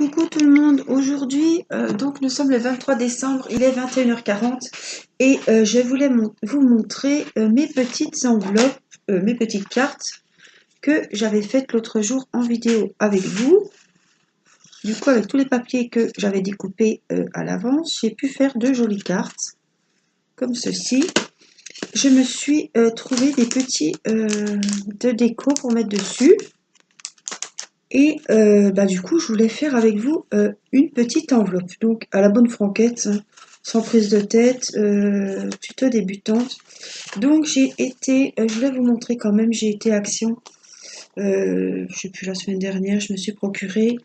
Coucou tout le monde, aujourd'hui donc nous sommes le 23 décembre, il est 21h40 et je voulais vous montrer mes petites enveloppes, mes petites cartes que j'avais faites l'autre jour en vidéo avec vous. Du coup, avec tous les papiers que j'avais découpés à l'avance, j'ai pu faire de jolies cartes comme ceci. Je me suis trouvé des petits de déco pour mettre dessus. Et du coup, je voulais faire avec vous une petite enveloppe. Donc, à la bonne franquette, hein, sans prise de tête, tuto débutante. Donc, j'ai été, je voulais vous montrer quand même, j'ai été Action. Je sais plus, la semaine dernière, je me suis procuré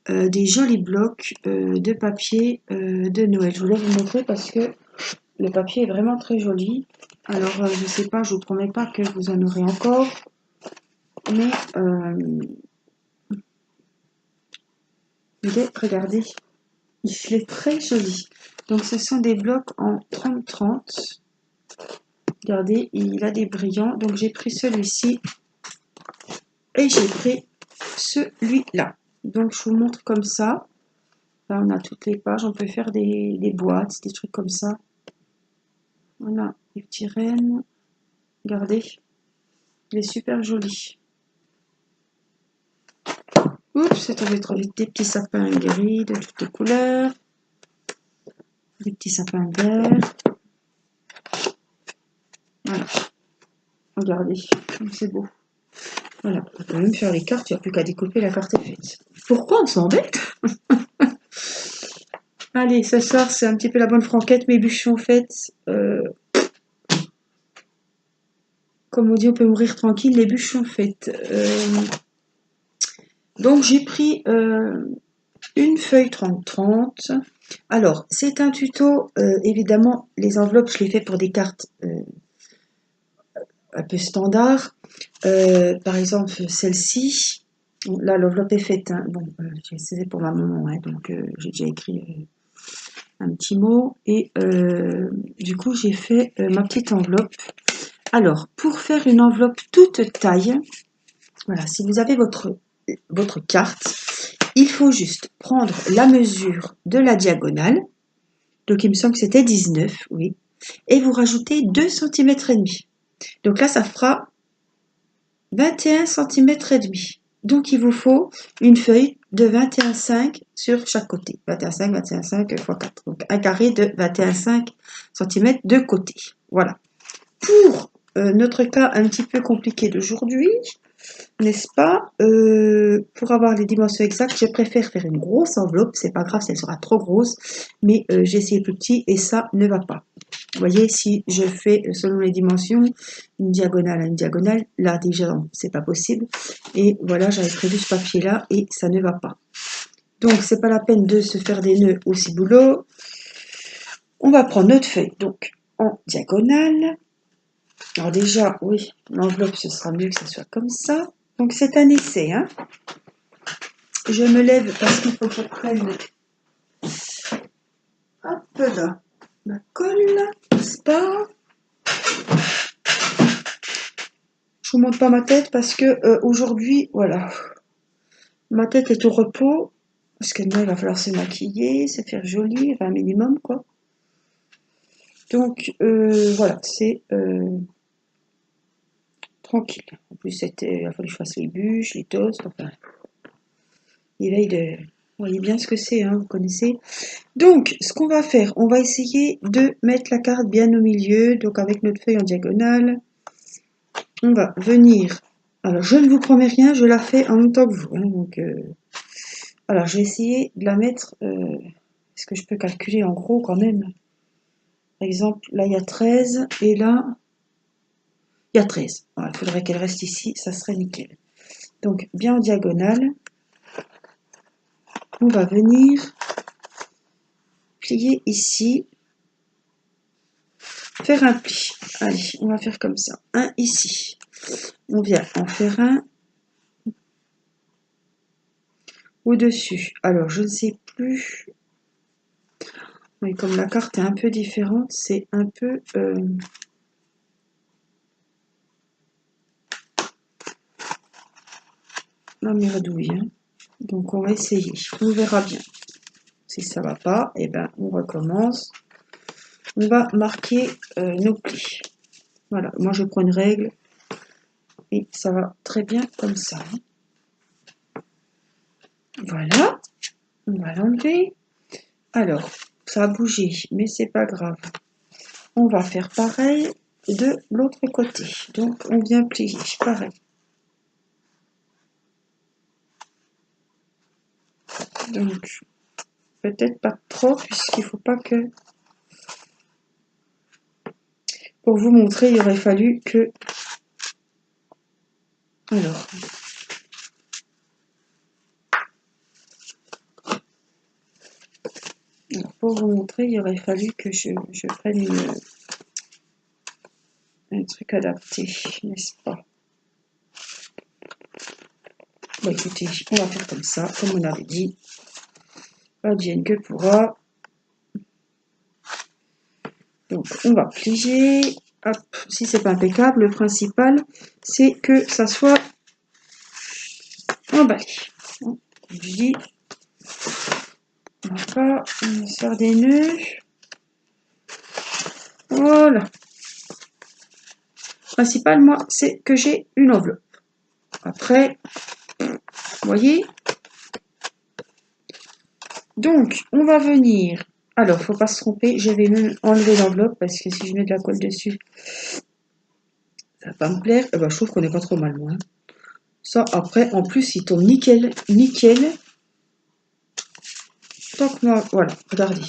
des jolis blocs de papier de Noël. Je voulais vous montrer parce que le papier est vraiment très joli. Alors, je sais pas, je vous promets pas que vous en aurez encore. Mais regardez, il est très joli. Donc ce sont des blocs en 30-30. Regardez, il a des brillants. Donc j'ai pris celui-ci et j'ai pris celui-là. Donc je vous montre comme ça. Là on a toutes les pages. On peut faire des boîtes, des trucs comme ça. Voilà, les petits rennes. Regardez, il est super joli. Oups, c'est tombé trop vite. Des petits sapins gris de toutes les couleurs. Des petits sapins verts. Voilà. Regardez, comme c'est beau. Voilà, on peut même faire les cartes, il n'y a plus qu'à découper, la carte est faite. Pourquoi on s'embête? Allez, ce soir, c'est un petit peu la bonne franquette, mes bûches sont faites. Comme on dit, on peut mourir tranquille, les bûches sont faites. Donc, j'ai pris une feuille 30-30. Alors, c'est un tuto, évidemment, les enveloppes, je les fais pour des cartes un peu standard. Par exemple, celle-ci. Là, l'enveloppe est faite. Hein. Bon, c'est pour ma maman, hein, donc j'ai déjà écrit un petit mot. Et du coup, j'ai fait ma petite enveloppe. Alors, pour faire une enveloppe toute taille, voilà, si vous avez votre carte, il faut juste prendre la mesure de la diagonale. Donc, il me semble que c'était 19, oui. Et vous rajoutez 2 cm et demi. Donc là, ça fera 21 cm et demi. Donc, il vous faut une feuille de 21,5 sur chaque côté. 21,5, 21,5 x 4. Donc, un carré de 21,5 cm de côté. Voilà. Pour notre cas un petit peu compliqué d'aujourd'hui, n'est-ce pas, pour avoir les dimensions exactes, je préfère faire une grosse enveloppe. C'est pas grave si elle sera trop grosse, mais j'ai essayé plus petit et ça ne va pas. Vous voyez, si je fais selon les dimensions, une diagonale à une diagonale, là déjà, c'est pas possible. Et voilà, j'avais prévu ce papier-là et ça ne va pas. Donc, c'est pas la peine de se faire des nœuds au ciboulot. On va prendre notre feuille, donc, en diagonale. Alors déjà, oui, l'enveloppe, ce sera mieux que ça soit comme ça. Donc, c'est un essai, hein. Je me lève parce qu'il faut que je prenne un peu là ma colle, n'est-ce pas? Je vous montre pas ma tête parce que aujourd'hui, voilà, ma tête est au repos parce que demain il va falloir se maquiller, se faire joli, enfin un minimum quoi. Donc voilà, c'est tranquille. En plus, il a fallu que je fasse les bûches, les toasts, enfin, l'éveil de. Vous voyez bien ce que c'est, hein, vous connaissez. Donc, ce qu'on va faire, on va essayer de mettre la carte bien au milieu, donc avec notre feuille en diagonale. On va venir, alors je ne vous promets rien, je la fais en même temps que vous. Hein, donc, alors je vais essayer de la mettre, est-ce que je peux calculer en gros quand même? Par exemple, là il y a 13 et là, il y a 13. Voilà, il faudrait qu'elle reste ici, ça serait nickel. Donc, bien en diagonale, on va venir plier ici, faire un pli. Allez, on va faire comme ça. Un ici. On vient en faire un au-dessus. Alors, je ne sais plus. Oui, comme la carte est un peu différente, c'est un peu... la merdouille. Hein. Donc on va essayer, on verra bien. Si ça va pas, et ben on recommence. On va marquer nos plis. Voilà, moi je prends une règle et ça va très bien comme ça. Voilà, on va l'enlever. Alors, ça a bougé, mais c'est pas grave. On va faire pareil de l'autre côté. Donc on vient plier, pareil. Donc, peut-être pas trop, puisqu'il faut pas que... Pour vous montrer, il aurait fallu que... Alors, pour vous montrer, il aurait fallu que je prenne un truc adapté, n'est-ce pas? Bon, écoutez, on va faire comme ça, comme on avait dit. Advienne que pourra. Donc, on va plier. Hop, si c'est pas impeccable, le principal, c'est que ça soit emballé. Comme je dis, on va pas faire des nœuds. Voilà. Le principal, moi, c'est que j'ai une enveloppe. Après, vous voyez. Donc, on va venir. Alors, faut pas se tromper, je vais même enlever l'enveloppe parce que si je mets de la colle dessus, ça va pas me plaire. Eh ben, je trouve qu'on est pas trop mal, moi. Ça, après, en plus, il tombe nickel, nickel. Tant que moi, voilà, regardez.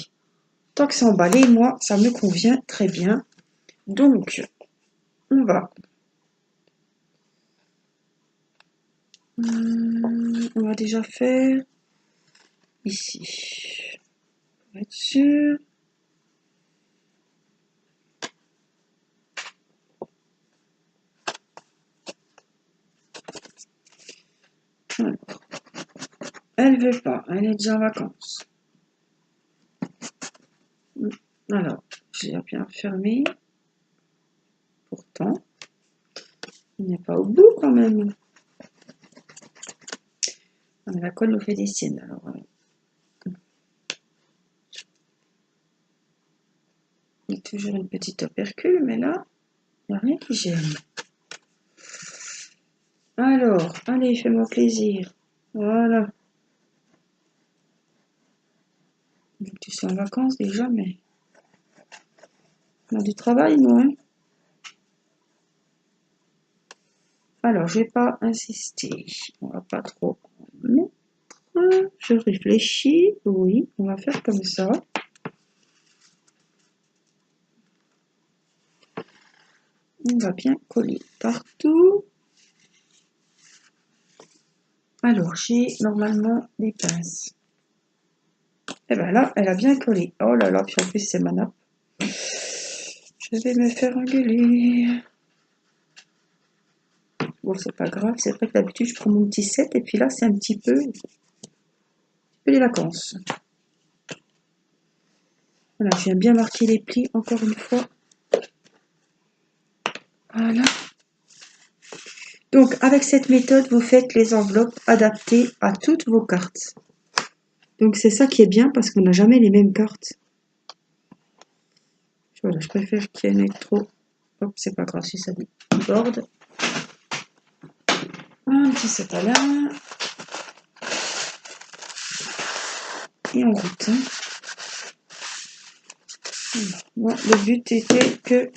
Tant que c'est emballé, moi, ça me convient très bien. Donc, on va déjà faire ici. Pour être sûr. Alors, elle veut pas, elle est déjà en vacances. Alors, je l'ai bien fermé. Pourtant, il n'est pas au bout quand même. La colle nous fait des siennes. Alors, il y a toujours une petite opercule, mais là, il n'y a rien qui gêne. Alors, allez, fais-moi plaisir. Voilà. Tu es en vacances déjà, mais on a du travail, nous, hein. Alors, je vais pas insister. On va pas trop mettre. Je réfléchis. Oui, on va faire comme ça. On va bien coller partout. Alors, j'ai normalement des pinces. Et bien là, elle a bien collé. Oh là là, puis en plus, c'est ma nappe. Je vais me faire engueuler. Bon, c'est pas grave. C'est vrai que d'habitude, je prends mon petit set. Et puis là, c'est un petit peu les vacances. Voilà, je viens bien marquer les plis encore une fois. Voilà. Donc, avec cette méthode, vous faites les enveloppes adaptées à toutes vos cartes. Donc, c'est ça qui est bien parce qu'on n'a jamais les mêmes cartes. Voilà, je préfère qu'il y en ait trop. Hop, c'est pas grave si ça déborde. Un petit sopalin. Et en route. Moi, le but était que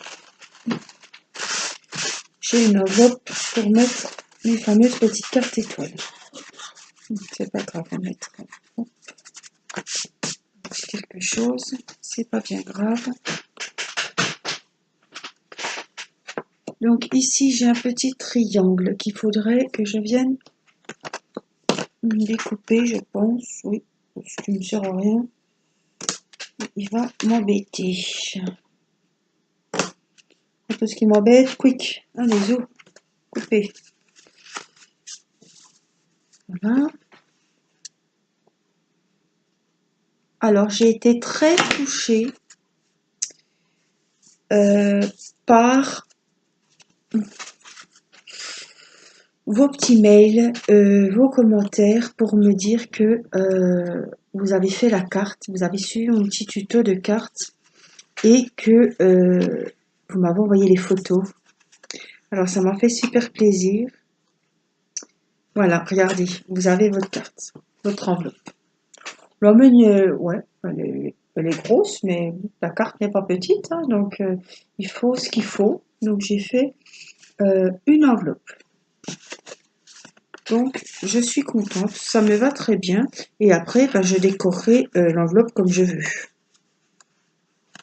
j'ai une enveloppe pour mettre les fameuses petites cartes étoiles. C'est pas grave à mettre quelque chose, c'est pas bien grave. Donc ici j'ai un petit triangle qu'il faudrait que je vienne découper, je pense. Oui, parce qu'il ne sert à rien. Il va m'embêter. Tout ce qui m'embête, quick. Allez, zou, coupez. Voilà. Alors, j'ai été très touchée par... vos petits mails, vos commentaires pour me dire que vous avez fait la carte, vous avez suivi mon petit tuto de carte et que vous m'avez envoyé les photos. Alors ça m'a fait super plaisir. Voilà, regardez, vous avez votre carte, votre enveloppe. L'emmène, ouais, elle est grosse, mais la carte n'est pas petite, hein, donc il faut ce qu'il faut. Donc j'ai fait une enveloppe. Donc je suis contente, ça me va très bien. Et après, ben, je décorerai l'enveloppe comme je veux.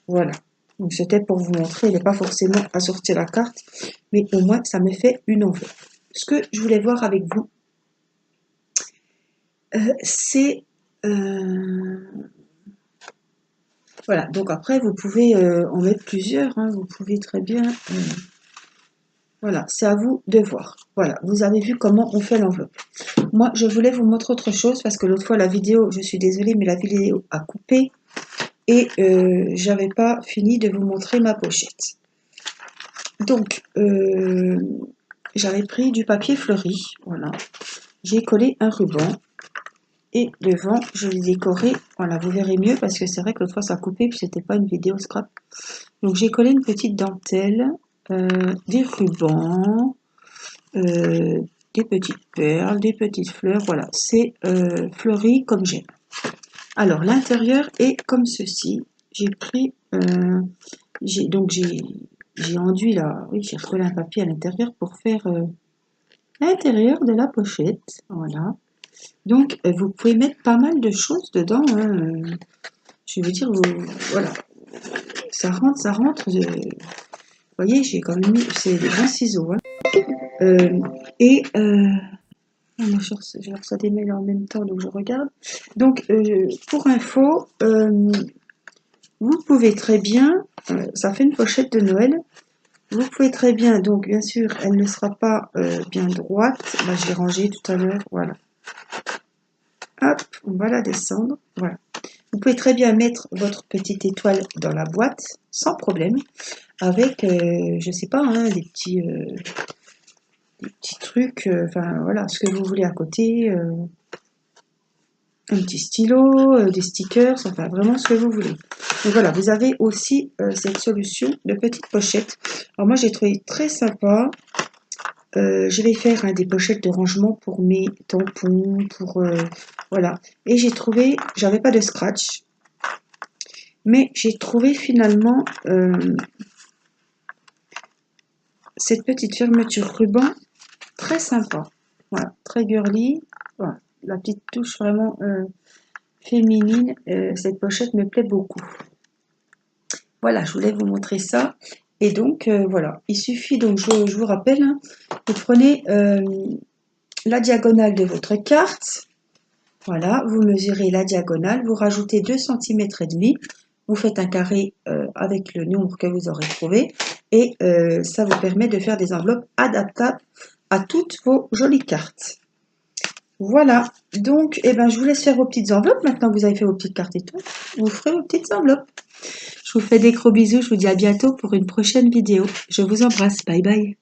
Voilà. Donc c'était pour vous montrer, il n'est pas forcément assorti la carte, mais au moins ça me fait une enveloppe. Ce que je voulais voir avec vous, c'est voilà, donc après vous pouvez en mettre plusieurs, hein, vous pouvez très bien, voilà, c'est à vous de voir. Voilà, vous avez vu comment on fait l'enveloppe. Moi, je voulais vous montrer autre chose parce que l'autre fois la vidéo, je suis désolée, mais la vidéo a coupé et j'avais pas fini de vous montrer ma pochette. Donc, j'avais pris du papier fleuri, voilà, j'ai collé un ruban. Et devant, je l'ai décoré, voilà, vous verrez mieux parce que c'est vrai que l'autre fois ça a coupé puis c'était pas une vidéo scrap. Donc j'ai collé une petite dentelle, des rubans, des petites perles, des petites fleurs, voilà, c'est fleuri comme j'aime. Alors l'intérieur est comme ceci. J'ai pris, j'ai enduit là, oui, j'ai recollé un papier à l'intérieur pour faire l'intérieur de la pochette, voilà. Donc, vous pouvez mettre pas mal de choses dedans, hein, je veux dire, voilà, ça rentre, vous voyez, j'ai quand même mis, c'est des grands ciseaux, hein. Je reçois des mails en même temps, donc je regarde. Donc, pour info, vous pouvez très bien, ça fait une pochette de Noël, vous pouvez très bien, donc bien sûr, elle ne sera pas bien droite, là, je l'ai rangée tout à l'heure, voilà. Hop, on va la descendre, voilà. Vous pouvez très bien mettre votre petite étoile dans la boîte, sans problème, avec, je sais pas, hein, des petits trucs, enfin voilà, ce que vous voulez à côté, un petit stylo, des stickers, enfin vraiment ce que vous voulez. Donc voilà, vous avez aussi cette solution de petite pochette. Alors moi j'ai trouvé très sympa. Je vais faire des pochettes de rangement pour mes tampons, pour voilà. Et j'ai trouvé, j'avais pas de scratch, mais j'ai trouvé finalement cette petite fermeture ruban très sympa. Voilà, très girly. Voilà, la petite touche vraiment féminine. Cette pochette me plaît beaucoup. Voilà, je voulais vous montrer ça. Et donc, voilà, il suffit, donc je vous rappelle, hein, vous prenez la diagonale de votre carte. Voilà, vous mesurez la diagonale, vous rajoutez 2 cm et demi. Vous faites un carré avec le nombre que vous aurez trouvé. Et ça vous permet de faire des enveloppes adaptables à toutes vos jolies cartes. Voilà, donc eh ben, je vous laisse faire vos petites enveloppes. Maintenant que vous avez fait vos petites cartes et tout, vous ferez vos petites enveloppes. Je vous fais des gros bisous, je vous dis à bientôt pour une prochaine vidéo. Je vous embrasse, bye bye.